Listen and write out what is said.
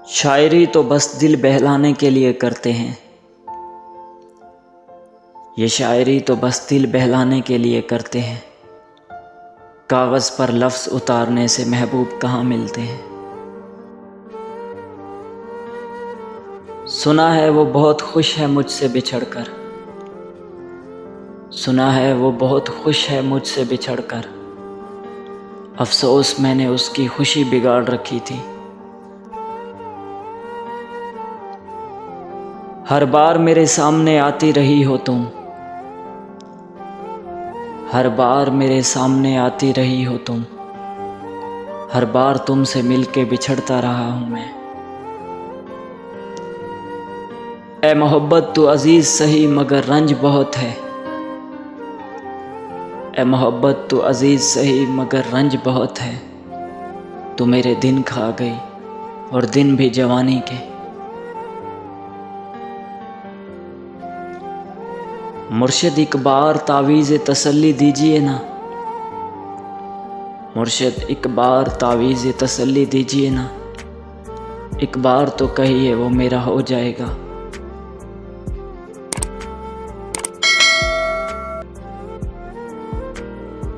शायरी तो बस दिल बहलाने के लिए करते हैं। ये शायरी तो बस दिल बहलाने के लिए करते हैं। कागज़ पर लफ्ज़ उतारने से महबूब कहाँ मिलते हैं। सुना है वो बहुत खुश है मुझसे बिछड़कर, सुना है वो बहुत खुश है मुझसे बिछड़कर। अफसोस मैंने उसकी खुशी बिगाड़ रखी थी। हर बार मेरे सामने आती रही हो तुम, हर बार मेरे सामने आती रही हो तुम। हर बार तुमसे मिलके बिछड़ता रहा हूँ मैं। ए मोहब्बत तू अजीज़ सही मगर रंज बहुत है। ए मोहब्बत तू अजीज़ सही मगर रंज बहुत है। तू मेरे दिन खा गई और दिन भी जवानी के। मुर्शिद एक बार तावीज़ तसल्ली दीजिए ना, मुर्शिद एक बार तावीज़ तसल्ली दीजिए ना। एक बार तो कहिए वो मेरा हो जाएगा।